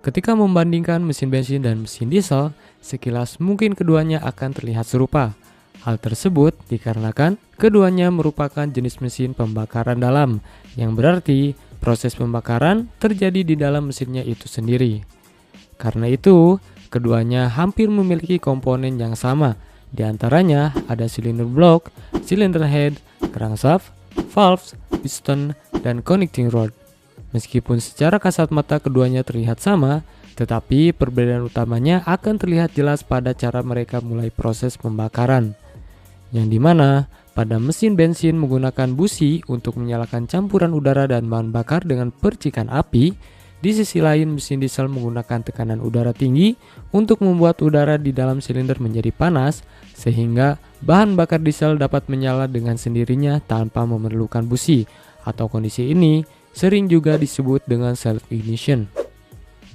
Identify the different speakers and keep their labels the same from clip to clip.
Speaker 1: Ketika membandingkan mesin bensin dan mesin diesel, sekilas mungkin keduanya akan terlihat serupa. Hal tersebut dikarenakan keduanya merupakan jenis mesin pembakaran dalam, yang berarti proses pembakaran terjadi di dalam mesinnya itu sendiri. Karena itu, keduanya hampir memiliki komponen yang sama. Di antaranya ada cylinder block, cylinder head, crankshaft, valves, piston, dan connecting rod. Meskipun secara kasat mata keduanya terlihat sama, tetapi perbedaan utamanya akan terlihat jelas pada cara mereka mulai proses pembakaran. Yang dimana pada mesin bensin menggunakan busi untuk menyalakan campuran udara dan bahan bakar dengan percikan api, di sisi lain mesin diesel menggunakan tekanan udara tinggi untuk membuat udara di dalam silinder menjadi panas, sehingga bahan bakar diesel dapat menyala dengan sendirinya tanpa memerlukan busi, atau kondisi ini sering juga disebut dengan self-ignition.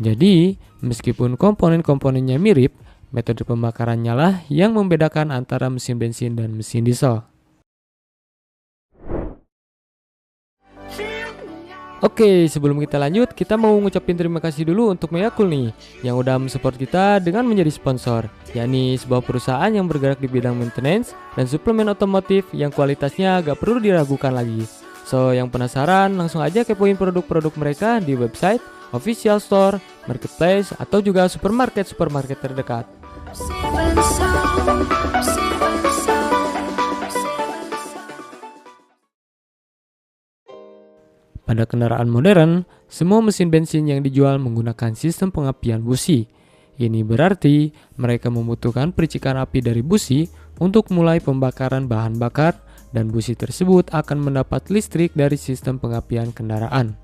Speaker 1: Jadi, meskipun komponen-komponennya mirip, metode pembakarannya lah yang membedakan antara mesin bensin dan mesin diesel. Oke, sebelum kita lanjut, kita mau ngucapin terima kasih dulu untuk Meyakul nih, yang udah mensupport kita dengan menjadi sponsor, yakni sebuah perusahaan yang bergerak di bidang maintenance dan suplemen otomotif yang kualitasnya gak perlu diragukan lagi. So, yang penasaran langsung aja kepoin produk-produk mereka di website, official store, marketplace, atau juga supermarket terdekat. Pada kendaraan modern, semua mesin bensin yang dijual menggunakan sistem pengapian busi. Ini berarti mereka membutuhkan percikan api dari busi untuk mulai pembakaran bahan bakar, dan busi tersebut akan mendapat listrik dari sistem pengapian kendaraan.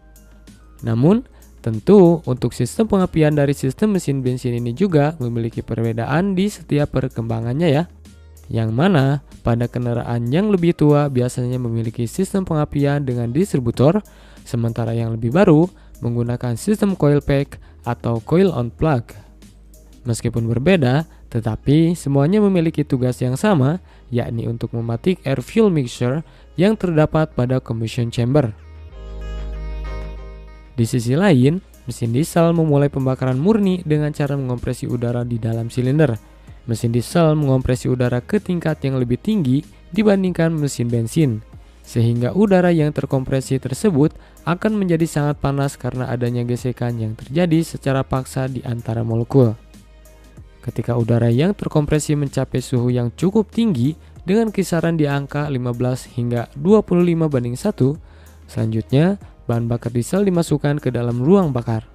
Speaker 1: Namun, tentu untuk sistem pengapian dari sistem mesin bensin ini juga memiliki perbedaan di setiap perkembangannya ya. Yang mana pada kendaraan yang lebih tua biasanya memiliki sistem pengapian dengan distributor, sementara yang lebih baru menggunakan sistem coil pack atau coil on plug. Meskipun berbeda, tetapi semuanya memiliki tugas yang sama, yakni untuk mematik air fuel mixture yang terdapat pada combustion chamber. Di sisi lain, mesin diesel memulai pembakaran murni dengan cara mengompresi udara di dalam silinder. Mesin diesel mengompresi udara ke tingkat yang lebih tinggi dibandingkan mesin bensin, sehingga udara yang terkompresi tersebut akan menjadi sangat panas karena adanya gesekan yang terjadi secara paksa di antara molekul. Ketika udara yang terkompresi mencapai suhu yang cukup tinggi dengan kisaran di angka 15 hingga 25:1, selanjutnya bahan bakar diesel dimasukkan ke dalam ruang bakar.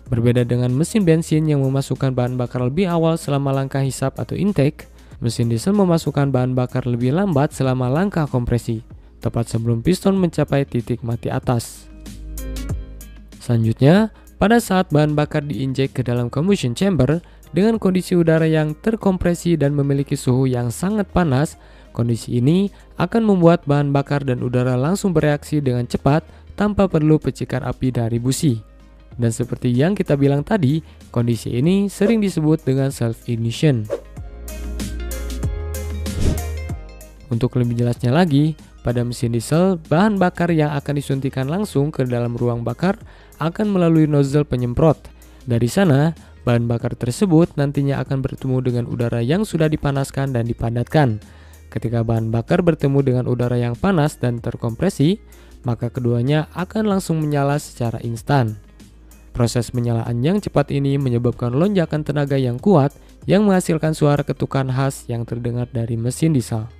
Speaker 1: Berbeda dengan mesin bensin yang memasukkan bahan bakar lebih awal selama langkah hisap atau intake, mesin diesel memasukkan bahan bakar lebih lambat selama langkah kompresi, tepat sebelum piston mencapai titik mati atas. Selanjutnya, pada saat bahan bakar diinjek ke dalam combustion chamber, dengan kondisi udara yang terkompresi dan memiliki suhu yang sangat panas, kondisi ini akan membuat bahan bakar dan udara langsung bereaksi dengan cepat tanpa perlu percikan api dari busi. Dan seperti yang kita bilang tadi, kondisi ini sering disebut dengan self-ignition. Untuk lebih jelasnya lagi, pada mesin diesel, bahan bakar yang akan disuntikan langsung ke dalam ruang bakar akan melalui nozzle penyemprot. Dari sana, bahan bakar tersebut nantinya akan bertemu dengan udara yang sudah dipanaskan dan dipadatkan. Ketika bahan bakar bertemu dengan udara yang panas dan terkompresi, maka keduanya akan langsung menyala secara instan. Proses penyalaan yang cepat ini menyebabkan lonjakan tenaga yang kuat yang menghasilkan suara ketukan khas yang terdengar dari mesin diesel.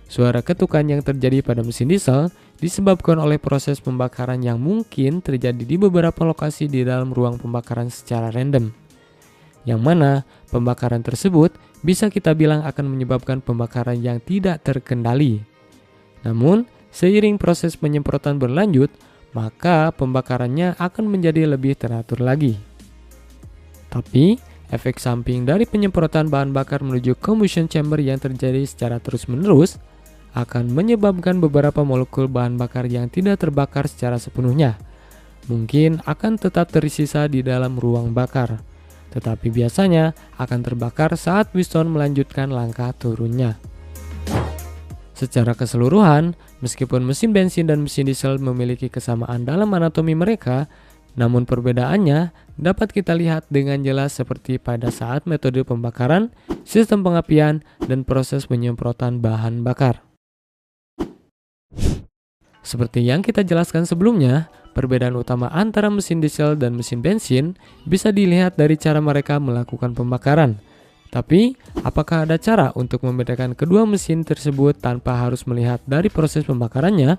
Speaker 1: Suara ketukan yang terjadi pada mesin diesel disebabkan oleh proses pembakaran yang mungkin terjadi di beberapa lokasi di dalam ruang pembakaran secara random. Yang mana pembakaran tersebut bisa kita bilang akan menyebabkan pembakaran yang tidak terkendali. Namun, seiring proses penyemprotan berlanjut, maka pembakarannya akan menjadi lebih teratur lagi. Tapi, efek samping dari penyemprotan bahan bakar menuju combustion chamber yang terjadi secara terus-menerus akan menyebabkan beberapa molekul bahan bakar yang tidak terbakar secara sepenuhnya. Mungkin akan tetap tersisa di dalam ruang bakar, tetapi biasanya akan terbakar saat piston melanjutkan langkah turunnya. Secara keseluruhan, meskipun mesin bensin dan mesin diesel memiliki kesamaan dalam anatomi mereka, Namun perbedaannya dapat kita lihat dengan jelas seperti pada saat metode pembakaran, sistem pengapian, dan proses penyemprotan bahan bakar. Seperti yang kita jelaskan sebelumnya, perbedaan utama antara mesin diesel dan mesin bensin bisa dilihat dari cara mereka melakukan pembakaran. Tapi, apakah ada cara untuk membedakan kedua mesin tersebut tanpa harus melihat dari proses pembakarannya?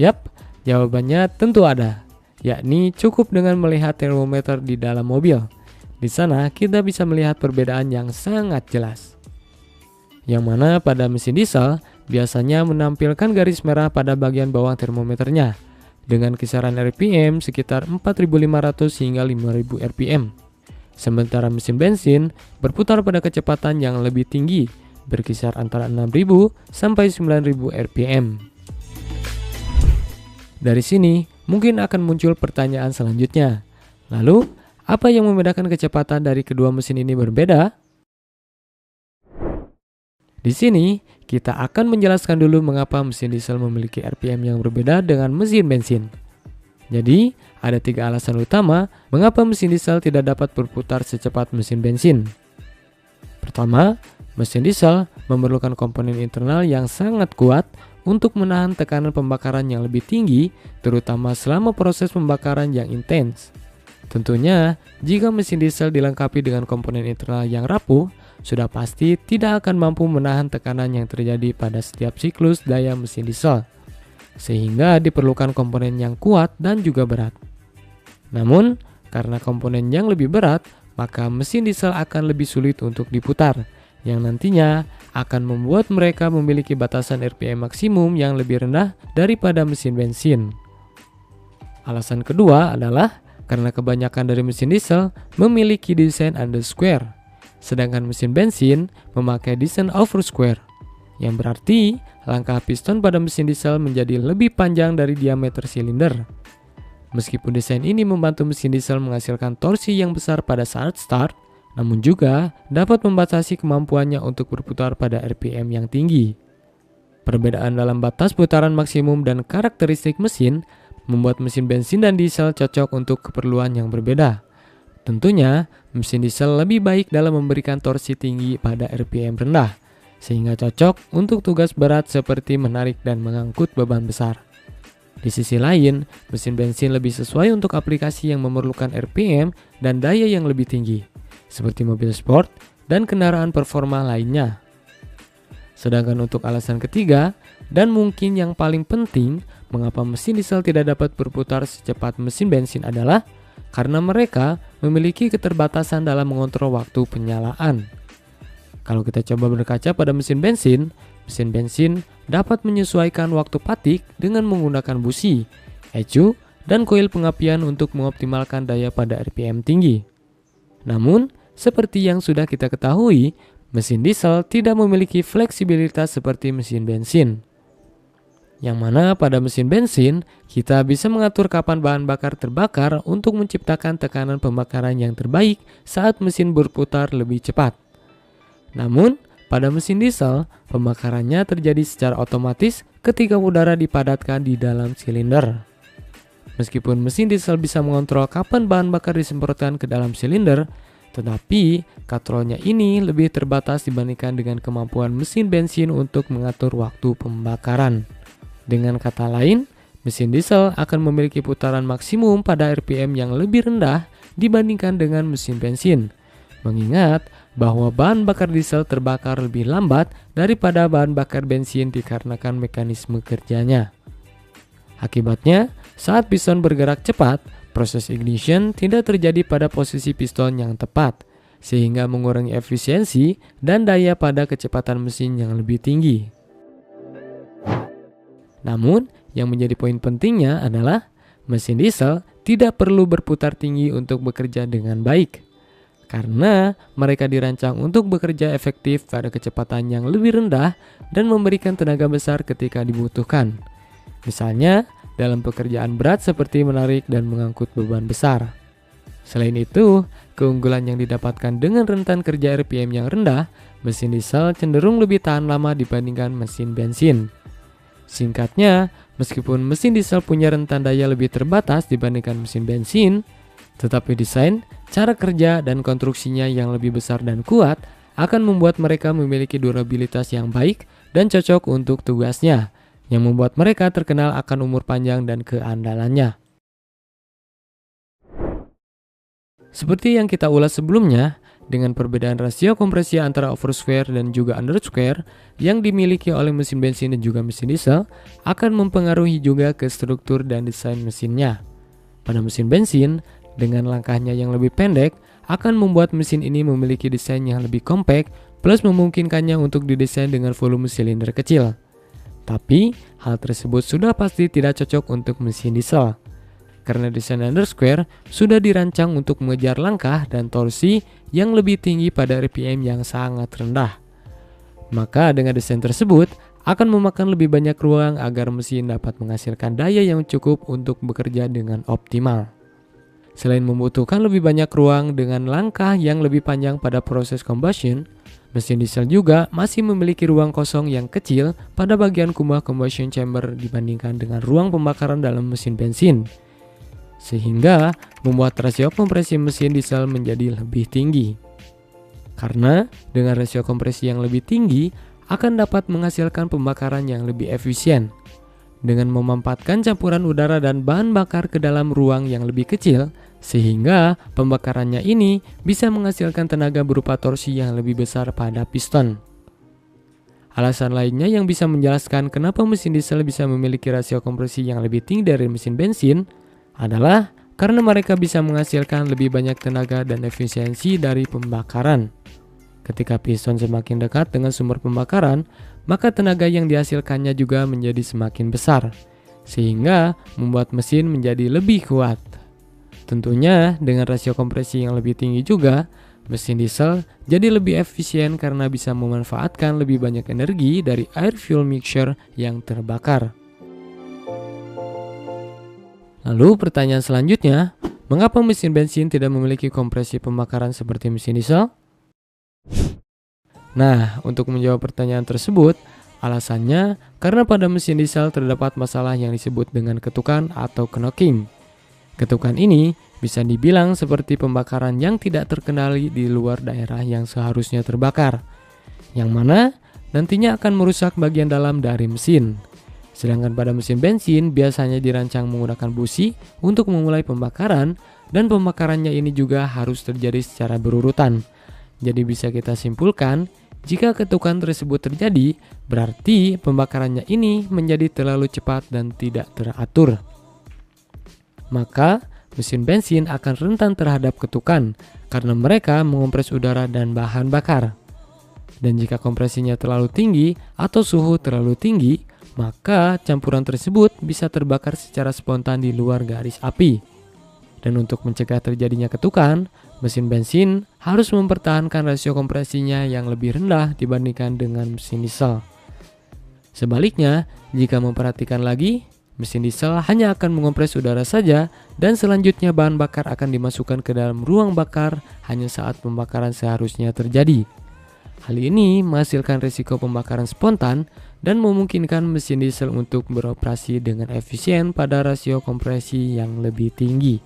Speaker 1: Yap, jawabannya tentu ada, yakni cukup dengan melihat termometer di dalam mobil. Di sana kita bisa melihat perbedaan yang sangat jelas. Yang mana pada mesin diesel biasanya menampilkan garis merah pada bagian bawah termometernya dengan kisaran RPM sekitar 4.500 hingga 5.000 RPM. Sementara mesin bensin berputar pada kecepatan yang lebih tinggi, berkisar antara 6.000 sampai 9.000 RPM. Dari sini mungkin akan muncul pertanyaan selanjutnya. Lalu, apa yang membedakan kecepatan dari kedua mesin ini berbeda? Di sini, kita akan menjelaskan dulu mengapa mesin diesel memiliki RPM yang berbeda dengan mesin bensin. Jadi, ada 3 alasan utama mengapa mesin diesel tidak dapat berputar secepat mesin bensin. Pertama, mesin diesel memerlukan komponen internal yang sangat kuat untuk menahan tekanan pembakaran yang lebih tinggi, terutama selama proses pembakaran yang intens. Tentunya, jika mesin diesel dilengkapi dengan komponen internal yang rapuh, sudah pasti tidak akan mampu menahan tekanan yang terjadi pada setiap siklus daya mesin diesel, sehingga diperlukan komponen yang kuat dan juga berat. Namun, karena komponen yang lebih berat, maka mesin diesel akan lebih sulit untuk diputar, yang nantinya akan membuat mereka memiliki batasan RPM maksimum yang lebih rendah daripada mesin bensin. Alasan kedua adalah karena kebanyakan dari mesin diesel memiliki desain under square, sedangkan mesin bensin memakai desain over square, yang berarti langkah piston pada mesin diesel menjadi lebih panjang dari diameter silinder. Meskipun desain ini membantu mesin diesel menghasilkan torsi yang besar pada saat start, namun juga dapat membatasi kemampuannya untuk berputar pada RPM yang tinggi. Perbedaan dalam batas putaran maksimum dan karakteristik mesin membuat mesin bensin dan diesel cocok untuk keperluan yang berbeda. Tentunya, mesin diesel lebih baik dalam memberikan torsi tinggi pada RPM rendah, sehingga cocok untuk tugas berat seperti menarik dan mengangkut beban besar. Di sisi lain, mesin bensin lebih sesuai untuk aplikasi yang memerlukan RPM dan daya yang lebih tinggi, seperti mobil sport dan kendaraan performa lainnya. Sedangkan untuk alasan ketiga, dan mungkin yang paling penting, mengapa mesin diesel tidak dapat berputar secepat mesin bensin adalah karena mereka memiliki keterbatasan dalam mengontrol waktu penyalaan. Kalau kita coba berkaca pada mesin bensin dapat menyesuaikan waktu patik dengan menggunakan busi, ecu, dan koil pengapian untuk mengoptimalkan daya pada RPM tinggi. Namun, seperti yang sudah kita ketahui, mesin diesel tidak memiliki fleksibilitas seperti mesin bensin. Yang mana pada mesin bensin, kita bisa mengatur kapan bahan bakar terbakar untuk menciptakan tekanan pembakaran yang terbaik saat mesin berputar lebih cepat. Namun, pada mesin diesel, pembakarannya terjadi secara otomatis ketika udara dipadatkan di dalam silinder. Meskipun mesin diesel bisa mengontrol kapan bahan bakar disemprotkan ke dalam silinder, tetapi kontrolnya ini lebih terbatas dibandingkan dengan kemampuan mesin bensin untuk mengatur waktu pembakaran. Dengan kata lain, mesin diesel akan memiliki putaran maksimum pada RPM yang lebih rendah dibandingkan dengan mesin bensin. Mengingat bahwa bahan bakar diesel terbakar lebih lambat daripada bahan bakar bensin dikarenakan mekanisme kerjanya. Akibatnya, saat piston bergerak cepat, proses ignition tidak terjadi pada posisi piston yang tepat, sehingga mengurangi efisiensi dan daya pada kecepatan mesin yang lebih tinggi. Namun, yang menjadi poin pentingnya adalah mesin diesel tidak perlu berputar tinggi untuk bekerja dengan baik, karena mereka dirancang untuk bekerja efektif pada kecepatan yang lebih rendah dan memberikan tenaga besar ketika dibutuhkan. Misalnya, dalam pekerjaan berat seperti menarik dan mengangkut beban besar. Selain itu, keunggulan yang didapatkan dengan rentan kerja RPM yang rendah, mesin diesel cenderung lebih tahan lama dibandingkan mesin bensin. Singkatnya, Meskipun mesin diesel punya rentan daya lebih terbatas dibandingkan mesin bensin, tetapi desain, cara kerja, dan konstruksinya yang lebih besar dan kuat akan membuat mereka memiliki durabilitas yang baik dan cocok untuk tugasnya, yang membuat mereka terkenal akan umur panjang dan keandalannya. Seperti yang kita ulas sebelumnya, dengan perbedaan rasio kompresi antara oversquare dan juga undersquare yang dimiliki oleh mesin bensin dan juga mesin diesel akan mempengaruhi juga ke struktur dan desain mesinnya. Pada mesin bensin, dengan langkahnya yang lebih pendek, akan membuat mesin ini memiliki desain yang lebih kompak plus memungkinkannya untuk didesain dengan volume silinder kecil. Tapi, hal tersebut sudah pasti tidak cocok untuk mesin diesel. Karena desain undersquare sudah dirancang untuk mengejar langkah dan torsi yang lebih tinggi pada RPM yang sangat rendah. Maka dengan desain tersebut akan memakan lebih banyak ruang agar mesin dapat menghasilkan daya yang cukup untuk bekerja dengan optimal. Selain membutuhkan lebih banyak ruang dengan langkah yang lebih panjang pada proses combustion, mesin diesel juga masih memiliki ruang kosong yang kecil pada bagian kubah combustion chamber dibandingkan dengan ruang pembakaran dalam mesin bensin, sehingga membuat rasio kompresi mesin diesel menjadi lebih tinggi. Karena dengan rasio kompresi yang lebih tinggi akan dapat menghasilkan pembakaran yang lebih efisien. Dengan memanfaatkan campuran udara dan bahan bakar ke dalam ruang yang lebih kecil, sehingga pembakarannya ini bisa menghasilkan tenaga berupa torsi yang lebih besar pada piston. Alasan lainnya yang bisa menjelaskan kenapa mesin diesel bisa memiliki rasio kompresi yang lebih tinggi dari mesin bensin adalah karena mereka bisa menghasilkan lebih banyak tenaga dan efisiensi dari pembakaran. Ketika piston semakin dekat dengan sumber pembakaran, maka tenaga yang dihasilkannya juga menjadi semakin besar, sehingga membuat mesin menjadi lebih kuat. Tentunya dengan rasio kompresi yang lebih tinggi juga, mesin diesel jadi lebih efisien karena bisa memanfaatkan lebih banyak energi dari air fuel mixture yang terbakar. Lalu pertanyaan selanjutnya, mengapa mesin bensin tidak memiliki kompresi pembakaran seperti mesin diesel? Nah, untuk menjawab pertanyaan tersebut, alasannya karena pada mesin diesel terdapat masalah yang disebut dengan ketukan atau knocking. Ketukan ini bisa dibilang seperti pembakaran yang tidak terkendali di luar daerah yang seharusnya terbakar, yang mana nantinya akan merusak bagian dalam dari mesin. Sedangkan pada mesin bensin biasanya dirancang menggunakan busi untuk memulai pembakaran, dan pembakarannya ini juga harus terjadi secara berurutan. Jadi bisa kita simpulkan, jika ketukan tersebut terjadi, berarti pembakarannya ini menjadi terlalu cepat dan tidak teratur. Maka mesin bensin akan rentan terhadap ketukan karena mereka mengompres udara dan bahan bakar. Dan jika kompresinya terlalu tinggi atau suhu terlalu tinggi, maka campuran tersebut bisa terbakar secara spontan di luar garis api. Dan untuk mencegah terjadinya ketukan, mesin bensin harus mempertahankan rasio kompresinya yang lebih rendah dibandingkan dengan mesin diesel. Sebaliknya, jika memperhatikan lagi, mesin diesel hanya akan mengompres udara saja dan selanjutnya bahan bakar akan dimasukkan ke dalam ruang bakar hanya saat pembakaran seharusnya terjadi. Hal ini menghasilkan risiko pembakaran spontan dan memungkinkan mesin diesel untuk beroperasi dengan efisien pada rasio kompresi yang lebih tinggi.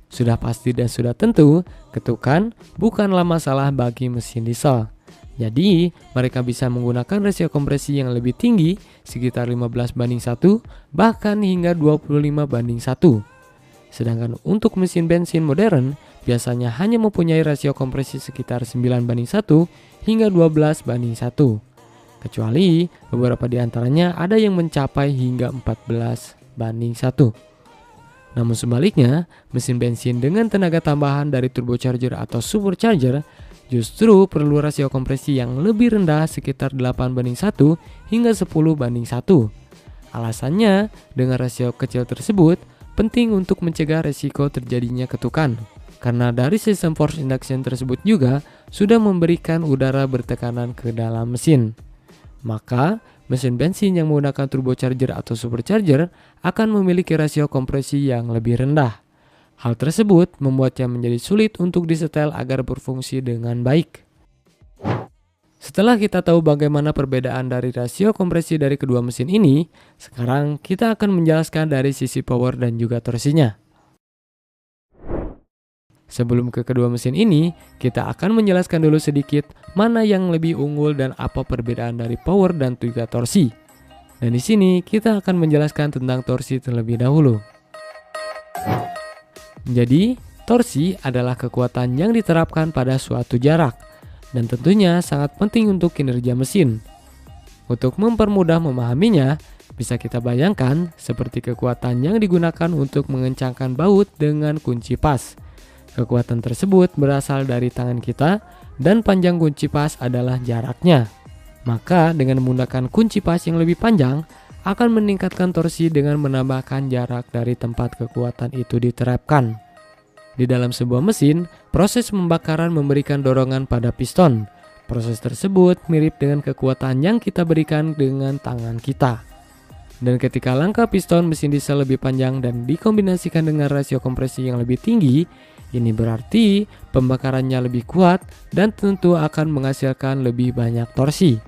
Speaker 1: Sudah pasti dan sudah tentu, ketukan bukanlah masalah bagi mesin diesel. Jadi, mereka bisa menggunakan rasio kompresi yang lebih tinggi, sekitar 15:1, bahkan hingga 25:1. Sedangkan untuk mesin bensin modern, biasanya hanya mempunyai rasio kompresi sekitar 9:1 hingga 12:1. Kecuali beberapa di antaranya ada yang mencapai hingga 14:1. Namun sebaliknya, mesin bensin dengan tenaga tambahan dari turbocharger atau supercharger justru perlu rasio kompresi yang lebih rendah sekitar 8:1 hingga 10:1. Alasannya, dengan rasio kecil tersebut, penting untuk mencegah resiko terjadinya ketukan, karena dari sistem force induction tersebut juga sudah memberikan udara bertekanan ke dalam mesin. Maka, mesin bensin yang menggunakan turbocharger atau supercharger akan memiliki rasio kompresi yang lebih rendah. Hal tersebut membuatnya menjadi sulit untuk disetel agar berfungsi dengan baik. Setelah kita tahu bagaimana perbedaan dari rasio kompresi dari kedua mesin ini, sekarang kita akan menjelaskan dari sisi power dan juga torsinya. Sebelum ke kedua mesin ini, kita akan menjelaskan dulu sedikit mana yang lebih unggul dan apa perbedaan dari power dan juga torsi. Dan di sini kita akan menjelaskan tentang torsi terlebih dahulu. Jadi, torsi adalah kekuatan yang diterapkan pada suatu jarak dan tentunya sangat penting untuk kinerja mesin. Untuk mempermudah memahaminya, bisa kita bayangkan seperti kekuatan yang digunakan untuk mengencangkan baut dengan kunci pas. Kekuatan tersebut berasal dari tangan kita dan panjang kunci pas adalah jaraknya. Maka dengan menggunakan kunci pas yang lebih panjang akan meningkatkan torsi dengan menambahkan jarak dari tempat kekuatan itu diterapkan. Di dalam sebuah mesin, proses pembakaran memberikan dorongan pada piston. Proses tersebut mirip dengan kekuatan yang kita berikan dengan tangan kita. Dan ketika langkah piston mesin diesel lebih panjang dan dikombinasikan dengan rasio kompresi yang lebih tinggi, ini berarti pembakarannya lebih kuat dan tentu akan menghasilkan lebih banyak torsi.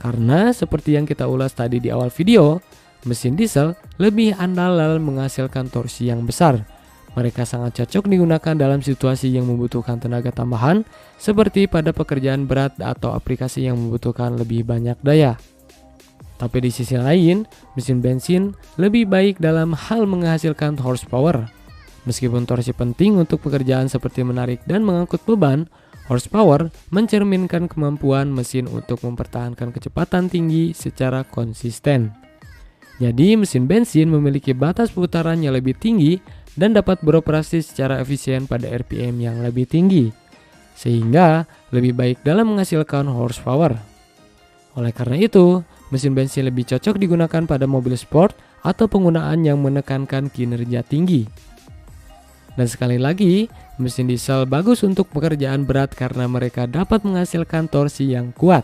Speaker 1: Karena seperti yang kita ulas tadi di awal video, mesin diesel lebih andal dalam menghasilkan torsi yang besar. Mereka sangat cocok digunakan dalam situasi yang membutuhkan tenaga tambahan, seperti pada pekerjaan berat atau aplikasi yang membutuhkan lebih banyak daya. Tapi di sisi lain, mesin bensin lebih baik dalam hal menghasilkan horsepower. Meskipun torsi penting untuk pekerjaan seperti menarik dan mengangkut beban, horsepower mencerminkan kemampuan mesin untuk mempertahankan kecepatan tinggi secara konsisten. Jadi mesin bensin memiliki batas putaran yang lebih tinggi dan dapat beroperasi secara efisien pada RPM yang lebih tinggi, sehingga lebih baik dalam menghasilkan horsepower. Oleh karena itu, mesin bensin lebih cocok digunakan pada mobil sport atau penggunaan yang menekankan kinerja tinggi. Dan sekali lagi, mesin diesel bagus untuk pekerjaan berat karena mereka dapat menghasilkan torsi yang kuat.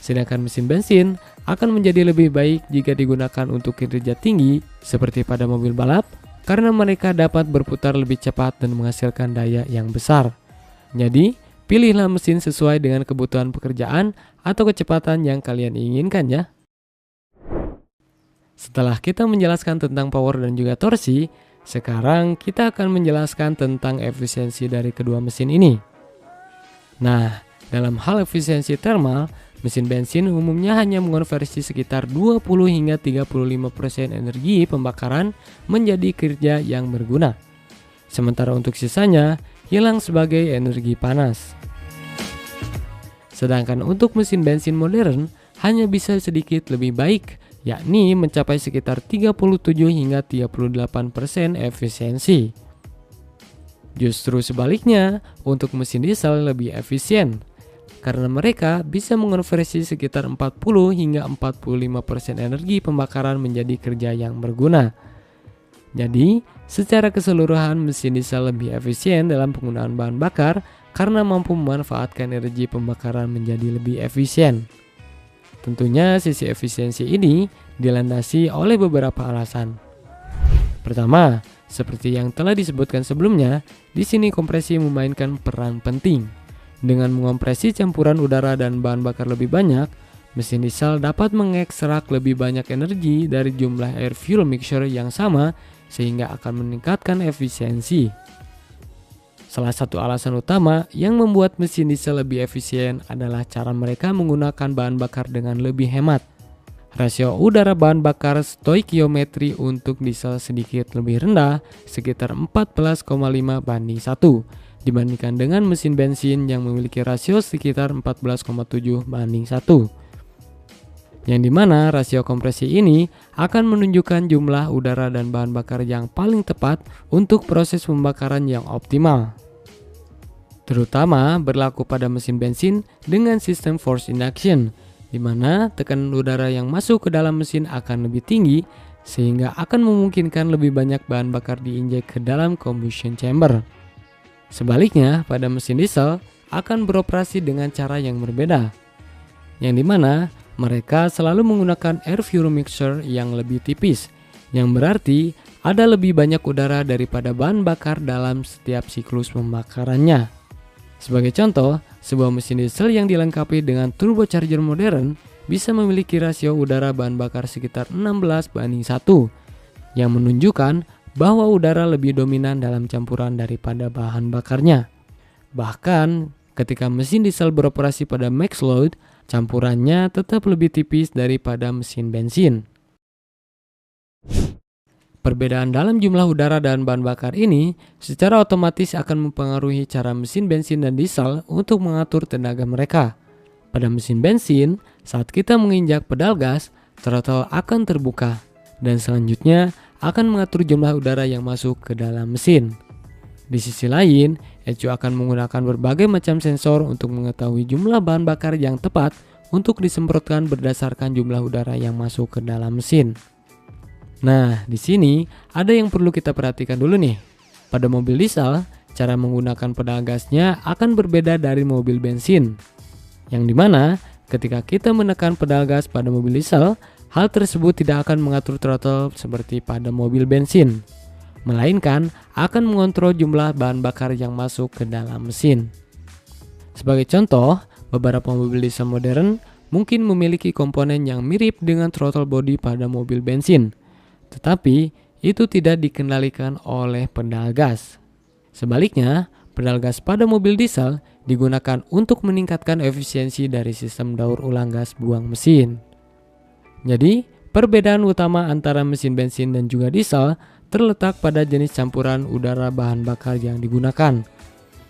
Speaker 1: Sedangkan mesin bensin akan menjadi lebih baik jika digunakan untuk kinerja tinggi seperti pada mobil balap karena mereka dapat berputar lebih cepat dan menghasilkan daya yang besar. Jadi, pilihlah mesin sesuai dengan kebutuhan pekerjaan atau kecepatan yang kalian inginkan ya. Setelah kita menjelaskan tentang power dan juga torsi, sekarang kita akan menjelaskan tentang efisiensi dari kedua mesin ini. Nah, dalam hal efisiensi thermal, mesin bensin umumnya hanya mengonversi sekitar 20 hingga 35% energi pembakaran menjadi kerja yang berguna. Sementara untuk sisanya hilang sebagai energi panas. Sedangkan untuk mesin bensin modern hanya bisa sedikit lebih baik, yakni mencapai sekitar 37 hingga 38% efisiensi. Justru sebaliknya, untuk mesin diesel lebih efisien, karena mereka bisa mengonversi sekitar 40 hingga 45% energi pembakaran menjadi kerja yang berguna. Jadi, secara keseluruhan mesin diesel lebih efisien dalam penggunaan bahan bakar karena mampu memanfaatkan energi pembakaran menjadi lebih efisien. Tentunya sisi efisiensi ini dilandasi oleh beberapa alasan. Pertama, seperti yang telah disebutkan sebelumnya, di sini kompresi memainkan peran penting. Dengan mengopresi campuran udara dan bahan bakar lebih banyak, mesin diesel dapat mengekstrak lebih banyak energi dari jumlah air fuel mixture yang sama sehingga akan meningkatkan efisiensi. Salah satu alasan utama yang membuat mesin diesel lebih efisien adalah cara mereka menggunakan bahan bakar dengan lebih hemat. Rasio udara bahan bakar stoikiometri untuk diesel sedikit lebih rendah, sekitar 14,5 banding 1, dibandingkan dengan mesin bensin yang memiliki rasio sekitar 14,7 banding 1. Yang dimana rasio kompresi ini akan menunjukkan jumlah udara dan bahan bakar yang paling tepat untuk proses pembakaran yang optimal. Terutama berlaku pada mesin bensin dengan sistem forced induction, di mana tekanan udara yang masuk ke dalam mesin akan lebih tinggi sehingga akan memungkinkan lebih banyak bahan bakar diinjek ke dalam combustion chamber. Sebaliknya, pada mesin diesel akan beroperasi dengan cara yang berbeda, yang dimana mereka selalu menggunakan air fuel mixture yang lebih tipis, yang berarti ada lebih banyak udara daripada bahan bakar dalam setiap siklus pembakarannya. Sebagai contoh, sebuah mesin diesel yang dilengkapi dengan turbocharger modern bisa memiliki rasio udara bahan bakar sekitar 16:1, yang menunjukkan bahwa udara lebih dominan dalam campuran daripada bahan bakarnya. Bahkan, ketika mesin diesel beroperasi pada max load, campurannya tetap lebih tipis daripada mesin bensin. Perbedaan dalam jumlah udara dan bahan bakar ini secara otomatis akan mempengaruhi cara mesin bensin dan diesel untuk mengatur tenaga mereka. Pada mesin bensin, saat kita menginjak pedal gas, throttle akan terbuka dan selanjutnya akan mengatur jumlah udara yang masuk ke dalam mesin. Di sisi lain, ECU akan menggunakan berbagai macam sensor untuk mengetahui jumlah bahan bakar yang tepat untuk disemprotkan berdasarkan jumlah udara yang masuk ke dalam mesin. Nah, di sini ada yang perlu kita perhatikan dulu nih. Pada mobil diesel, cara menggunakan pedal gasnya akan berbeda dari mobil bensin. Yang dimana ketika kita menekan pedal gas pada mobil diesel, hal tersebut tidak akan mengatur throttle seperti pada mobil bensin, melainkan akan mengontrol jumlah bahan bakar yang masuk ke dalam mesin. Sebagai contoh, beberapa mobil diesel modern mungkin memiliki komponen yang mirip dengan throttle body pada mobil bensin, tetapi itu tidak dikendalikan oleh pedal gas. Sebaliknya, pedal gas pada mobil diesel digunakan untuk meningkatkan efisiensi dari sistem daur ulang gas buang mesin. Jadi, perbedaan utama antara mesin bensin dan juga diesel terletak pada jenis campuran udara bahan bakar yang digunakan.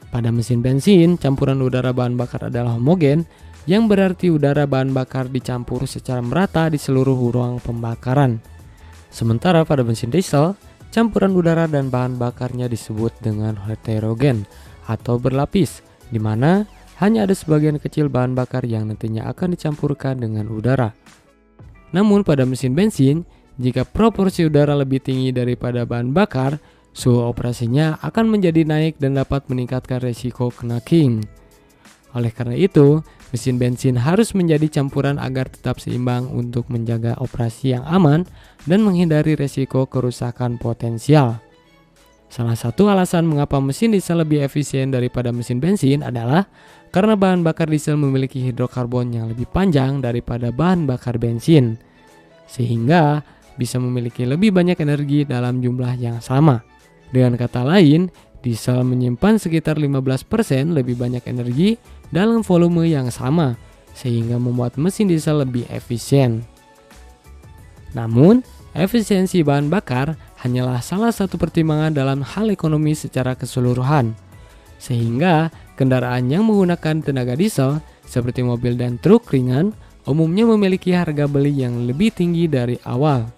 Speaker 1: Pada mesin bensin, campuran udara bahan bakar adalah homogen, yang berarti udara bahan bakar dicampur secara merata di seluruh ruang pembakaran. Sementara pada mesin diesel, campuran udara dan bahan bakarnya disebut dengan heterogen atau berlapis, di mana hanya ada sebagian kecil bahan bakar yang nantinya akan dicampurkan dengan udara. Namun pada mesin bensin, jika proporsi udara lebih tinggi daripada bahan bakar, suhu operasinya akan menjadi naik dan dapat meningkatkan resiko knacking. Oleh karena itu, mesin bensin harus menjadi campuran agar tetap seimbang untuk menjaga operasi yang aman dan menghindari resiko kerusakan potensial. Salah satu alasan mengapa mesin diesel lebih efisien daripada mesin bensin adalah karena bahan bakar diesel memiliki hidrokarbon yang lebih panjang daripada bahan bakar bensin, sehingga bisa memiliki lebih banyak energi dalam jumlah yang sama. Dengan kata lain, diesel menyimpan sekitar 15% lebih banyak energi dalam volume yang sama, sehingga membuat mesin diesel lebih efisien. Namun, efisiensi bahan bakar hanyalah salah satu pertimbangan dalam hal ekonomi secara keseluruhan, sehingga kendaraan yang menggunakan tenaga diesel seperti mobil dan truk ringan umumnya memiliki harga beli yang lebih tinggi dari awal.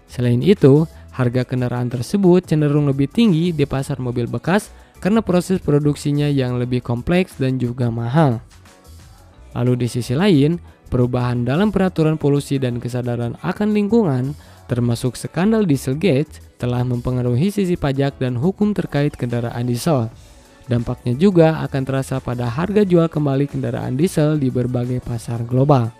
Speaker 1: Selain itu, harga kendaraan tersebut cenderung lebih tinggi di pasar mobil bekas karena proses produksinya yang lebih kompleks dan juga mahal. Lalu di sisi lain, perubahan dalam peraturan polusi dan kesadaran akan lingkungan, termasuk skandal Dieselgate, telah mempengaruhi sisi pajak dan hukum terkait kendaraan diesel. Dampaknya juga akan terasa pada harga jual kembali kendaraan diesel di berbagai pasar global.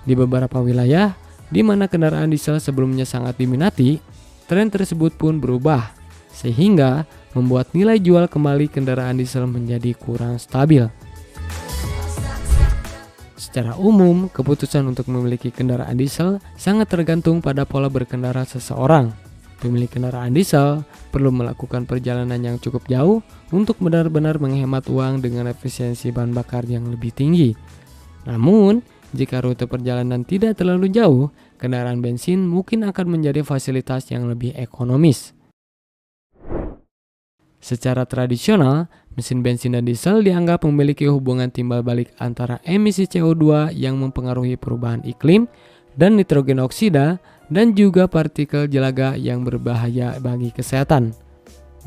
Speaker 1: Di beberapa wilayah, di mana kendaraan diesel sebelumnya sangat diminati, tren tersebut pun berubah, sehingga membuat nilai jual kembali kendaraan diesel menjadi kurang stabil. Secara umum, keputusan untuk memiliki kendaraan diesel sangat tergantung pada pola berkendara seseorang. Pemilik kendaraan diesel perlu melakukan perjalanan yang cukup jauh untuk benar-benar menghemat uang dengan efisiensi bahan bakar yang lebih tinggi. Namun, jika rute perjalanan tidak terlalu jauh, kendaraan bensin mungkin akan menjadi fasilitas yang lebih ekonomis. Secara tradisional, mesin bensin dan diesel dianggap memiliki hubungan timbal balik antara emisi CO2 yang mempengaruhi perubahan iklim dan nitrogen oksida dan juga partikel jelaga yang berbahaya bagi kesehatan.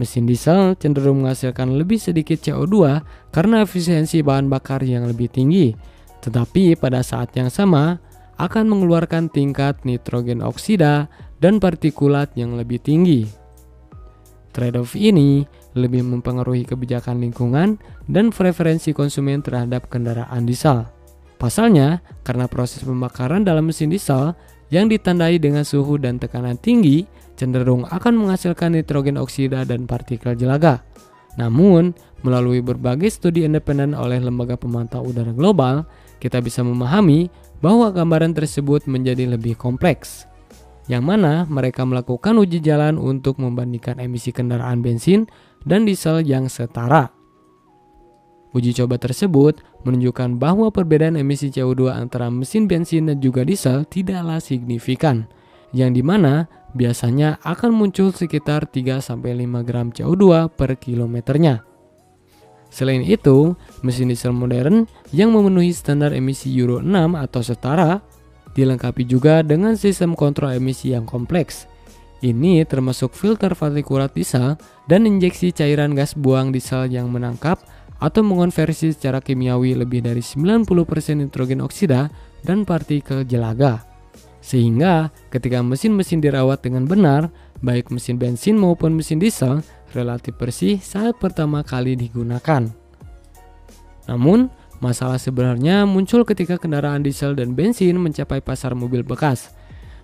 Speaker 1: Mesin diesel cenderung menghasilkan lebih sedikit CO2 karena efisiensi bahan bakar yang lebih tinggi, tetapi pada saat yang sama akan mengeluarkan tingkat nitrogen oksida dan partikulat yang lebih tinggi. Trade-off ini lebih mempengaruhi kebijakan lingkungan dan preferensi konsumen terhadap kendaraan diesel. Pasalnya, karena proses pembakaran dalam mesin diesel yang ditandai dengan suhu dan tekanan tinggi cenderung akan menghasilkan nitrogen oksida dan partikel jelaga. Namun, Melalui berbagai studi independen oleh Lembaga Pemantau Udara Global, kita bisa memahami bahwa gambaran tersebut menjadi lebih kompleks, yang mana mereka melakukan uji jalan untuk membandingkan emisi kendaraan bensin dan diesel yang setara. Uji coba tersebut menunjukkan bahwa perbedaan emisi CO2 antara mesin bensin dan juga diesel tidaklah signifikan, yang dimana biasanya akan muncul sekitar 3-5 gram CO2 per kilometernya. Selain itu, mesin diesel modern yang memenuhi standar emisi Euro 6 atau setara dilengkapi juga dengan sistem kontrol emisi yang kompleks. Ini termasuk filter partikulat diesel dan injeksi cairan gas buang diesel yang menangkap atau mengonversi secara kimiawi lebih dari 90% nitrogen oksida dan partikel jelaga. Sehingga ketika mesin-mesin dirawat dengan benar, baik mesin bensin maupun mesin diesel relatif bersih saat pertama kali digunakan. Namun, masalah sebenarnya muncul ketika kendaraan diesel dan bensin mencapai pasar mobil bekas.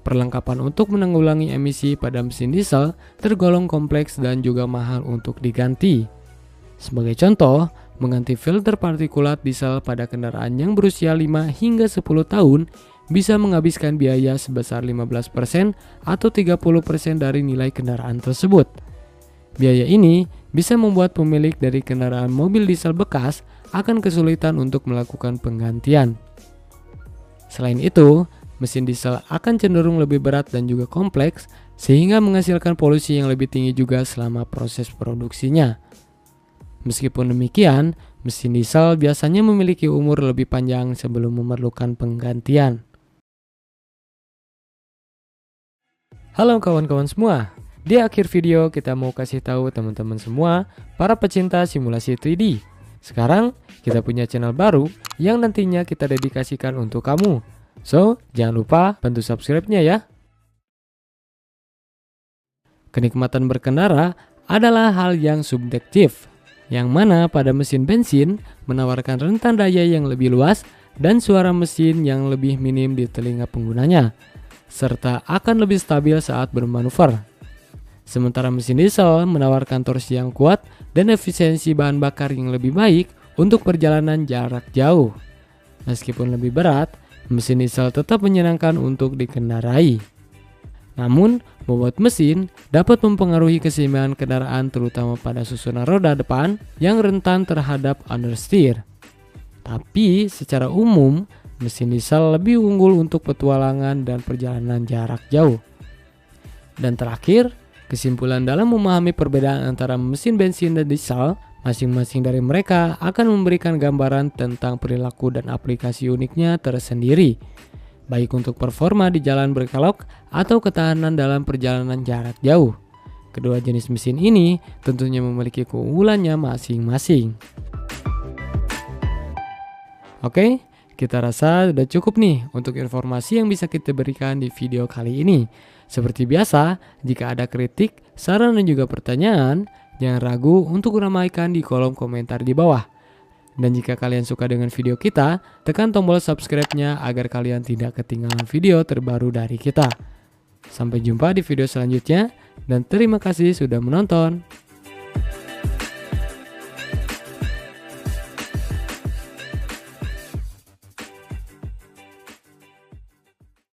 Speaker 1: Perlengkapan untuk menanggulangi emisi pada mesin diesel tergolong kompleks dan juga mahal untuk diganti. Sebagai contoh, mengganti filter partikulat diesel pada kendaraan yang berusia 5 hingga 10 tahun bisa menghabiskan biaya sebesar 15% atau 30% dari nilai kendaraan tersebut. Biaya ini bisa membuat pemilik dari kendaraan mobil diesel bekas akan kesulitan untuk melakukan penggantian. Selain itu, mesin diesel akan cenderung lebih berat dan juga kompleks sehingga menghasilkan polusi yang lebih tinggi juga selama proses produksinya. Meskipun demikian, mesin diesel biasanya memiliki umur lebih panjang sebelum memerlukan penggantian. Halo kawan-kawan semua, di akhir video kita mau kasih tahu teman-teman semua para pecinta simulasi 3D. Sekarang kita punya channel baru yang nantinya kita dedikasikan untuk kamu. So, jangan lupa bantu subscribe-nya ya. Kenikmatan berkendara adalah hal yang subjektif, yang mana pada mesin bensin menawarkan rentan daya yang lebih luas dan suara mesin yang lebih minim di telinga penggunanya, serta akan lebih stabil saat bermanuver. Sementara mesin diesel menawarkan torsi yang kuat dan efisiensi bahan bakar yang lebih baik untuk perjalanan jarak jauh. Meskipun lebih berat, mesin diesel tetap menyenangkan untuk dikendarai. Namun, bobot mesin dapat mempengaruhi keseimbangan kendaraan terutama pada susunan roda depan yang rentan terhadap understeer. Tapi, secara umum, mesin diesel lebih unggul untuk petualangan dan perjalanan jarak jauh. Dan terakhir, kesimpulan dalam memahami perbedaan antara mesin bensin dan diesel, masing-masing dari mereka akan memberikan gambaran tentang perilaku dan aplikasi uniknya tersendiri, baik untuk performa di jalan berkelok atau ketahanan dalam perjalanan jarak jauh. Kedua jenis mesin ini tentunya memiliki keunggulannya masing-masing. Oke, kita rasa sudah cukup nih untuk informasi yang bisa kita berikan di video kali ini. Seperti biasa, jika ada kritik, saran dan juga pertanyaan, jangan ragu untuk ramaikan di kolom komentar di bawah. Dan jika kalian suka dengan video kita, tekan tombol subscribe-nya agar kalian tidak ketinggalan video terbaru dari kita. Sampai jumpa di video selanjutnya, dan terima kasih sudah menonton.